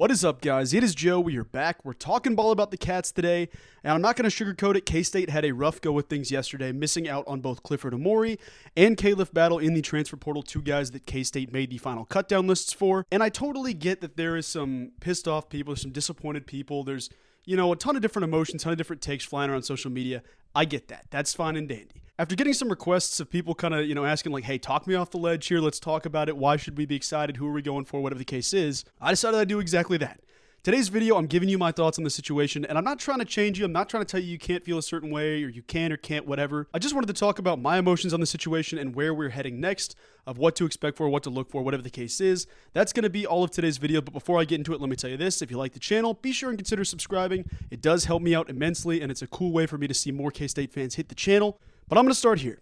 What is up, guys? It is Joe. We are back. We're talking ball about the Cats today, and I'm not going to sugarcoat it. K-State had a rough go with things yesterday, missing out on both Clifford Omoruyi and Khalif battle in the transfer portal, two guys that K-State made the final cutdown lists for. And I totally get that there is some pissed off people, there's some disappointed people, there's, a ton of different emotions, a ton of different takes flying around social media. I get that. That's fine and dandy. After getting some requests of people kind of, asking like, hey, talk me off the ledge here. Let's talk about it. Why should we be excited? Who are we going for? Whatever the case is, I decided I'd do exactly that. Today's video, I'm giving you my thoughts on the situation, and I'm not trying to change you. I'm not trying to tell you can't feel a certain way or you can or can't, whatever. I just wanted to talk about my emotions on the situation and where we're heading next, of what to expect for, what to look for, whatever the case is. That's going to be all of today's video, but before I get into it, let me tell you this. If you like the channel, be sure and consider subscribing. It does help me out immensely, and it's a cool way for me to see more K-State fans hit the channel. But I'm going to start here.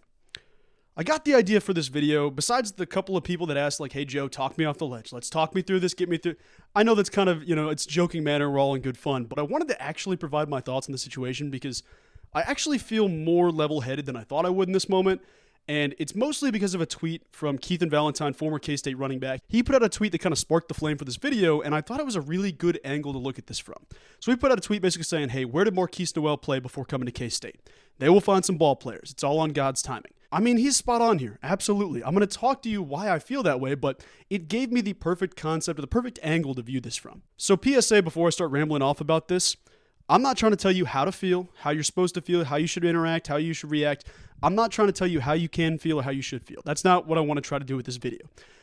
I got the idea for this video, besides the couple of people that asked, like, hey, Joe, talk me off the ledge. Let's talk me through this, get me through. I know that's kind of, it's joking manner, we're all in good fun, but I wanted to actually provide my thoughts on the situation because I actually feel more level-headed than I thought I would in this moment, and it's mostly because of a tweet from Keith and Valentine, former K-State running back. He put out a tweet that kind of sparked the flame for this video, and I thought it was a really good angle to look at this from. So he put out a tweet basically saying, hey, where did Marquise Noel play before coming to K-State? They will find some ball players. It's all on God's timing. I mean, he's spot on here. Absolutely. I'm going to talk to you why I feel that way, but it gave me the perfect concept or the perfect angle to view this from. So PSA before I start rambling off about this, I'm not trying to tell you how to feel, how you're supposed to feel, how you should interact, how you should react. I'm not trying to tell you how you can feel or how you should feel. That's not what I want to try to do with this video.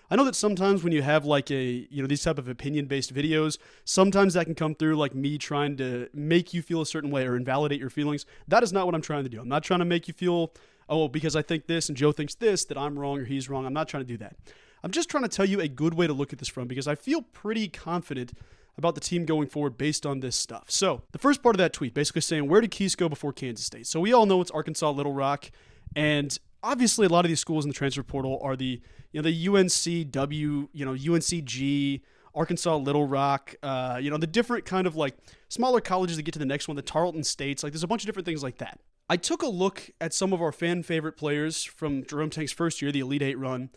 I know that sometimes when you have like these type of opinion-based videos, sometimes that can come through like me trying to make you feel a certain way or invalidate your feelings. That is not what I'm trying to do. I'm not trying to make you feel, oh, because I think this and Joe thinks this, that I'm wrong or he's wrong. I'm not trying to do that. I'm just trying to tell you a good way to look at this from because I feel pretty confident about the team going forward based on this stuff. So the first part of that tweet basically saying, where did Keys go before Kansas State? So we all know it's Arkansas, Little Rock, and obviously a lot of these schools in the transfer portal are the UNCW, UNCG, Arkansas, Little Rock, the different kind of like smaller colleges that get to the next one, the Tarleton States, like there's a bunch of different things like that. I took a look at some of our fan favorite players from Jerome Tank's first year, the Elite Eight run,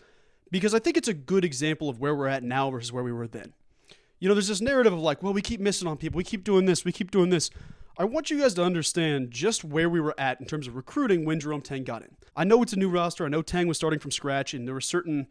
because I think it's a good example of where we're at now versus where we were then. There's this narrative of like, well, we keep missing on people. We keep doing this. We keep doing this. I want you guys to understand just where we were at in terms of recruiting when Jerome Tang got in. I know it's a new roster. I know Tang was starting from scratch, and there were certain,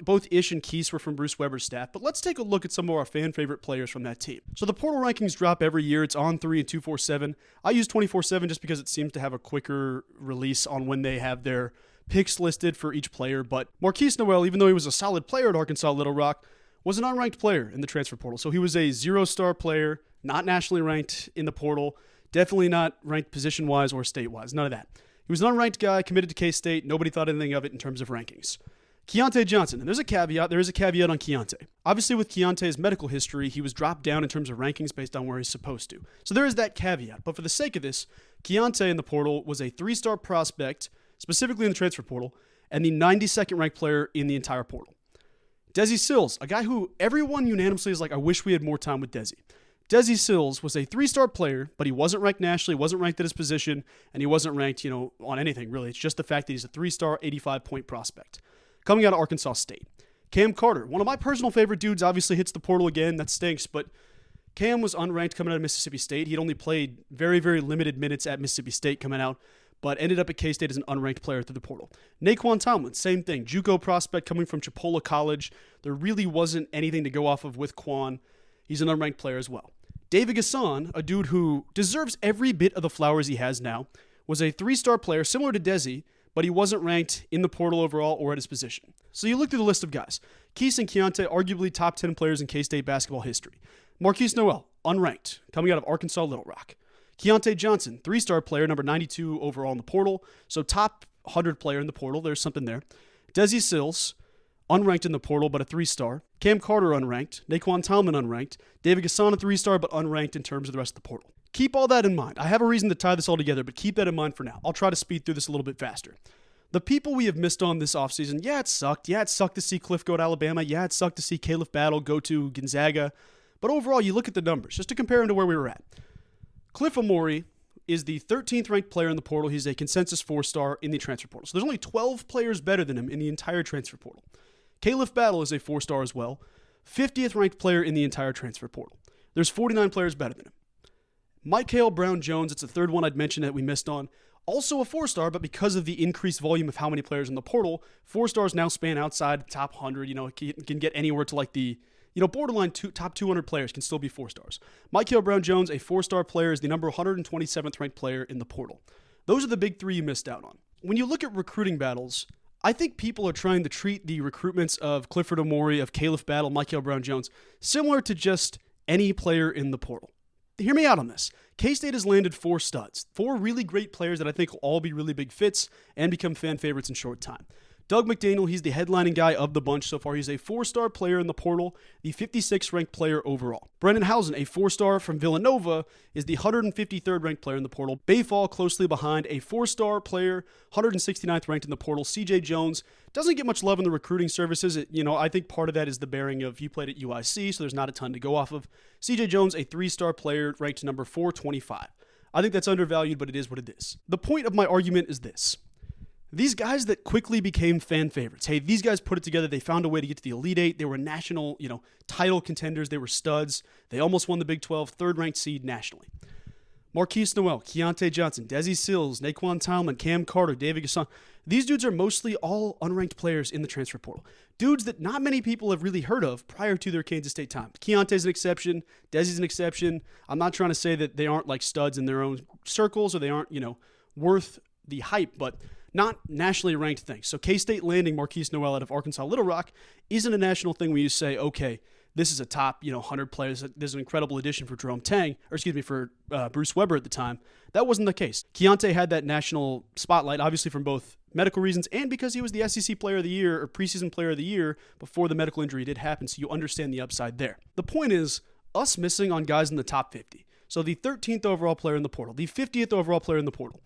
both Ish and Keese were from Bruce Weber's staff. But let's take a look at some of our fan favorite players from that team. So the portal rankings drop every year. It's on 3 and 247. I use 24/7 just because it seems to have a quicker release on when they have their picks listed for each player. But Marquise Noel, even though he was a solid player at Arkansas Little Rock, was an unranked player in the transfer portal. So he was a 0-star player, not nationally ranked in the portal, definitely not ranked position-wise or state-wise, none of that. He was an unranked guy, committed to K-State. Nobody thought anything of it in terms of rankings. Keontae Johnson, and there is a caveat on Keontae. Obviously, with Keontae's medical history, he was dropped down in terms of rankings based on where he's supposed to. So there is that caveat. But for the sake of this, Keontae in the portal was a 3-star prospect, specifically in the transfer portal, and the 92nd ranked player in the entire portal. Desi Sills, a guy who everyone unanimously is like, I wish we had more time with Desi. Desi Sills was a 3-star player, but he wasn't ranked nationally, wasn't ranked at his position, and he wasn't ranked, on anything, really. It's just the fact that he's a 3-star, 85-point prospect. Coming out of Arkansas State. Cam Carter, one of my personal favorite dudes, obviously hits the portal again. That stinks, but Cam was unranked coming out of Mississippi State. He'd only played very, very limited minutes at Mississippi State coming out, but ended up at K-State as an unranked player through the portal. Naquan Tomlin, same thing. JUCO prospect coming from Chipola College. There really wasn't anything to go off of with Quan. He's an unranked player as well. David Gasson, a dude who deserves every bit of the flowers he has now, was a 3-star player similar to Desi, but he wasn't ranked in the portal overall or at his position. So you look through the list of guys. Keese and Keontae, arguably top 10 players in K-State basketball history. Marquise Noel, unranked, coming out of Arkansas Little Rock. Keontae Johnson, 3-star player, number 92 overall in the portal. So top 100 player in the portal. There's something there. Desi Sills, unranked in the portal, but a 3-star. Cam Carter, unranked. Naquan Tomlin, unranked. David Gasson, a 3-star, but unranked in terms of the rest of the portal. Keep all that in mind. I have a reason to tie this all together, but keep that in mind for now. I'll try to speed through this a little bit faster. The people we have missed on this offseason, yeah, it sucked. Yeah, it sucked to see Cliff go to Alabama. Yeah, it sucked to see Khalif Battle go to Gonzaga. But overall, you look at the numbers, just to compare them to where we were at. Cliff Omoruyi is the 13th ranked player in the portal. He's a consensus 4-star in the transfer portal. So there's only 12 players better than him in the entire transfer portal. Khalif Battle is a 4-star as well. 50th ranked player in the entire transfer portal. There's 49 players better than him. Michael Brown-Jones, it's the third one I'd mentioned that we missed on. Also a 4-star, but because of the increased volume of how many players in the portal, 4-stars now span outside the top 100. It can get anywhere to like the, borderline top 200 players can still be 4-stars. Michael Brown-Jones, a 4-star player, is the number 127th ranked player in the portal. Those are the big three you missed out on. When you look at recruiting battles, I think people are trying to treat the recruitments of Clifford Omoruyi, of Khalif Battle, Michael Brown-Jones, similar to just any player in the portal. Hear me out on this. K-State has landed 4 studs, 4 really great players that I think will all be really big fits and become fan favorites in short time. Doug McDaniel, he's the headlining guy of the bunch so far. He's a 4-star player in the portal, the 56th ranked player overall. Brendan Housen, a 4-star from Villanova, is the 153rd ranked player in the portal. Bayfall closely behind, a 4-star player, 169th ranked in the portal. CJ Jones doesn't get much love in the recruiting services. I think part of that is the bearing of he played at UIC, so there's not a ton to go off of. CJ Jones, a 3-star player, ranked number 425. I think that's undervalued, but it is what it is. The point of my argument is this. These guys that quickly became fan favorites, hey, these guys put it together. They found a way to get to the Elite Eight. They were national, title contenders. They were studs. They almost won the Big 12, third-ranked seed nationally. Marquise Noel, Keontae Johnson, Desi Sills, Naquan Tomlin, Cam Carter, David Gasson. These dudes are mostly all unranked players in the transfer portal. Dudes that not many people have really heard of prior to their Kansas State time. Keontae's an exception. Desi's an exception. I'm not trying to say that they aren't like studs in their own circles or they aren't, worth the hype, but not nationally ranked things. So K-State landing Marquise Noel out of Arkansas Little Rock isn't a national thing where you say, okay, this is a top, 100 players. There's an incredible addition for for Bruce Weber at the time. That wasn't the case. Keontae had that national spotlight, obviously from both medical reasons and because he was the SEC Player of the Year or preseason Player of the Year before the medical injury did happen, so you understand the upside there. The point is, us missing on guys in the top 50. So the 13th overall player in the portal, the 50th overall player in the portal.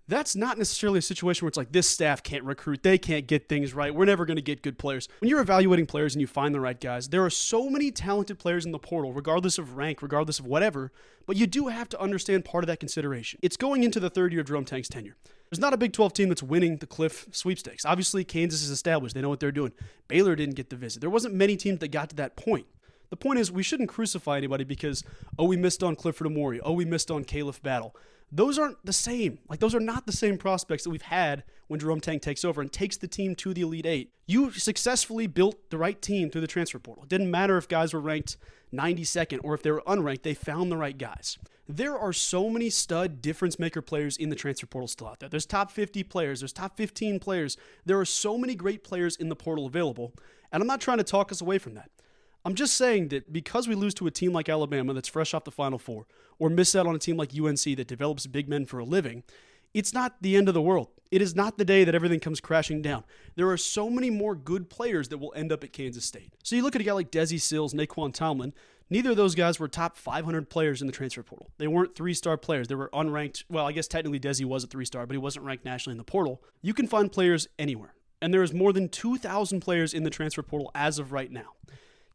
That's not necessarily a situation where it's like this staff can't recruit, they can't get things right, we're never going to get good players. When you're evaluating players and you find the right guys, there are so many talented players in the portal, regardless of rank, regardless of whatever, but you do have to understand part of that consideration. It's going into the third year of Jerome Tang's tenure. There's not a Big 12 team that's winning the Cliff sweepstakes. Obviously, Kansas is established. They know what they're doing. Baylor didn't get the visit. There wasn't many teams that got to that point. The point is, we shouldn't crucify anybody because, we missed on Clifford Omoruyi. We missed on Khalif Battle. Those aren't the same. Those are not the same prospects that we've had when Jerome Tang takes over and takes the team to the Elite Eight. You successfully built the right team through the transfer portal. It didn't matter if guys were ranked 92nd or if they were unranked. They found the right guys. There are so many stud difference-maker players in the transfer portal still out there. There's top 50 players. There's top 15 players. There are so many great players in the portal available, and I'm not trying to talk us away from that. I'm just saying that because we lose to a team like Alabama that's fresh off the Final Four, or miss out on a team like UNC that develops big men for a living, it's not the end of the world. It is not the day that everything comes crashing down. There are so many more good players that will end up at Kansas State. So you look at a guy like Desi Sills, Naquan Tomlin. Neither of those guys were top 500 players in the transfer portal. They weren't 3-star players. They were unranked. Well, I guess technically Desi was a 3-star, but he wasn't ranked nationally in the portal. You can find players anywhere. And there is more than 2,000 players in the transfer portal as of right now.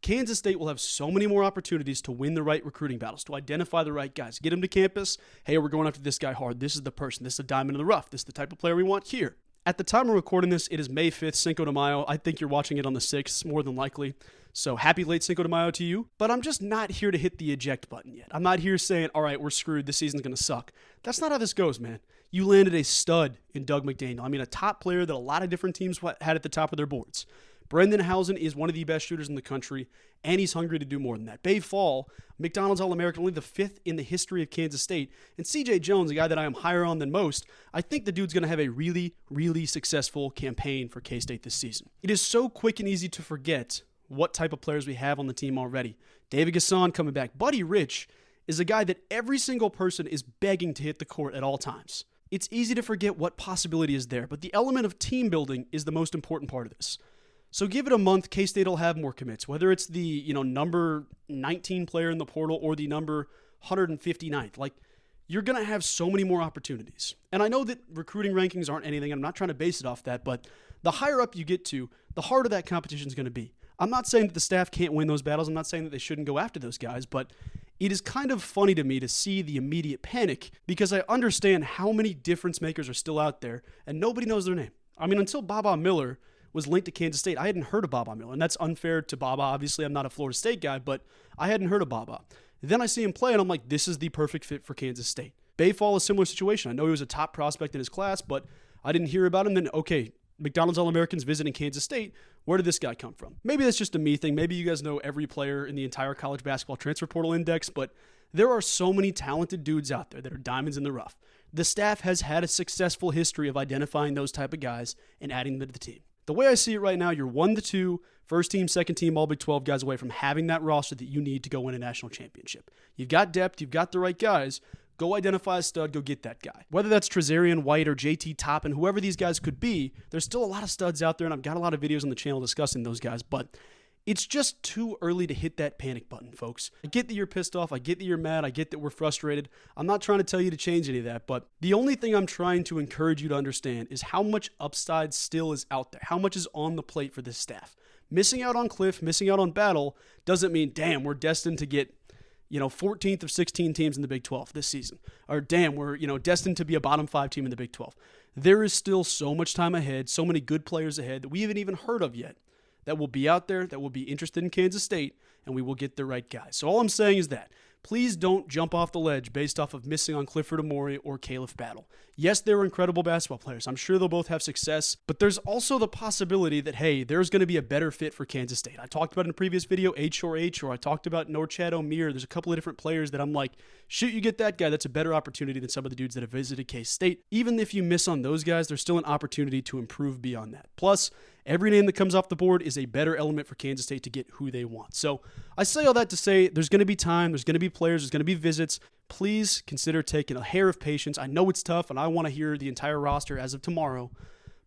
Kansas State will have so many more opportunities to win the right recruiting battles, to identify the right guys, get them to campus. Hey, we're going after this guy hard. This is the person. This is a diamond in the rough. This is the type of player we want here. At the time of recording this, it is May 5th, Cinco de Mayo. I think you're watching it on the 6th, more than likely. So happy late Cinco de Mayo to you. But I'm just not here to hit the eject button yet. I'm not here saying, all right, we're screwed. This season's going to suck. That's not how this goes, man. You landed a stud in Doug McDaniel. I mean, a top player that a lot of different teams had at the top of their boards. Brendan Housen is one of the best shooters in the country, and he's hungry to do more than that. Bay Fall, McDonald's All-American, only the 5th in the history of Kansas State. And CJ Jones, a guy that I am higher on than most, I think the dude's going to have a really, really successful campaign for K-State this season. It is so quick and easy to forget what type of players we have on the team already. David Gasson coming back. Buddy Rich is a guy that every single person is begging to hit the court at all times. It's easy to forget what possibility is there, but the element of team building is the most important part of this. So give it a month, K-State will have more commits, whether it's the number 19 player in the portal or the number 159th. You're going to have so many more opportunities. And I know that recruiting rankings aren't anything. I'm not trying to base it off that, but the higher up you get to, the harder that competition is going to be. I'm not saying that the staff can't win those battles. I'm not saying that they shouldn't go after those guys, but it is kind of funny to me to see the immediate panic because I understand how many difference makers are still out there and nobody knows their name. I mean, until Baba Miller was linked to Kansas State, I hadn't heard of Baba Miller, and that's unfair to Baba. Obviously, I'm not a Florida State guy, but I hadn't heard of Baba. Then I see him play, and I'm like, this is the perfect fit for Kansas State. Bayfall, a similar situation. I know he was a top prospect in his class, but I didn't hear about him. Then, okay, McDonald's All-Americans visiting Kansas State. Where did this guy come from? Maybe that's just a me thing. Maybe you guys know every player in the entire college basketball transfer portal index, but there are so many talented dudes out there that are diamonds in the rough. The staff has had a successful history of identifying those type of guys and adding them to the team. The way I see it right now, you're 1 to 2 first team, second team, all Big 12 guys away from having that roster that you need to go win a national championship. You've got depth, you've got the right guys. Go identify a stud, go get that guy. Whether that's Trezarian White or JT Toppin, whoever these guys could be, there's still a lot of studs out there, and I've got a lot of videos on the channel discussing those guys, but it's just too early to hit that panic button, folks. I get that you're pissed off. I get that you're mad. I get that we're frustrated. I'm not trying to tell you to change any of that, but the only thing I'm trying to encourage you to understand is how much upside still is out there, how much is on the plate for this staff. Missing out on Cliff, missing out on Battle doesn't mean, damn, we're destined to get 14th of 16 teams in the Big 12 this season. Or damn, we're, destined to be a bottom 5 team in the Big 12. There is still so much time ahead, so many good players ahead that we haven't even heard of yet that will be out there, that will be interested in Kansas State, and we will get the right guys. So all I'm saying is that please don't jump off the ledge based off of missing on Clifford Omoruyi or Khalif Battle. Yes, they're incredible basketball players. I'm sure they'll both have success, but there's also the possibility that, hey, there's going to be a better fit for Kansas State. I talked about in a previous video, H, or I talked about Norchad O'Meara. There's a couple of different players that I'm like, shoot, you get that guy. That's a better opportunity than some of the dudes that have visited K-State. Even if you miss on those guys, there's still an opportunity to improve beyond that. Plus, every name that comes off the board is a better element for Kansas State to get who they want. So I say all that to say there's going to be time, there's going to be players, there's going to be visits. Please consider taking a hair of patience. I know it's tough, and I want to hear the entire roster as of tomorrow,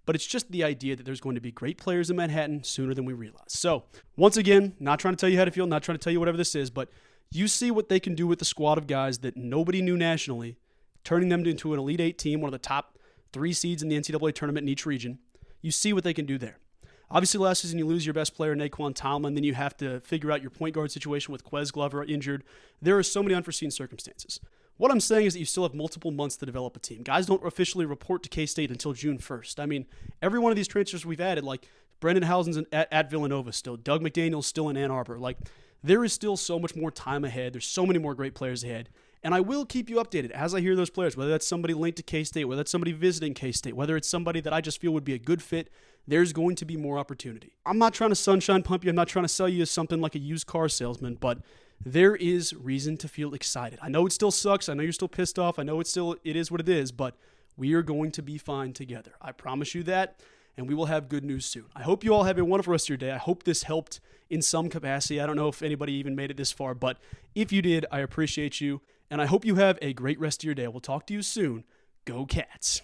but it's just the idea that there's going to be great players in Manhattan sooner than we realize. So once again, not trying to tell you how to feel, not trying to tell you whatever this is, but you see what they can do with the squad of guys that nobody knew nationally, turning them into an Elite 8 team, one of the top 3 seeds in the NCAA tournament in each region. You see what they can do there. Obviously, last season you lose your best player, Naquan Tomlin, then you have to figure out your point guard situation with Quez Glover injured. There are so many unforeseen circumstances. What I'm saying is that you still have multiple months to develop a team. Guys don't officially report to K-State until June 1st. I mean, every one of these transfers we've added, like Brendan Housen's at Villanova still, Doug McDaniel's still in Ann Arbor. Like, there is still so much more time ahead. There's so many more great players ahead. And I will keep you updated as I hear those players, whether that's somebody linked to K-State, whether that's somebody visiting K-State, whether it's somebody that I just feel would be a good fit. There's going to be more opportunity. I'm not trying to sunshine pump you. I'm not trying to sell you as something like a used car salesman, but there is reason to feel excited. I know it still sucks. I know you're still pissed off. I know it is what it is, but we are going to be fine together. I promise you that, and we will have good news soon. I hope you all have a wonderful rest of your day. I hope this helped in some capacity. I don't know if anybody even made it this far, but if you did, I appreciate you, and I hope you have a great rest of your day. We'll talk to you soon. Go Cats.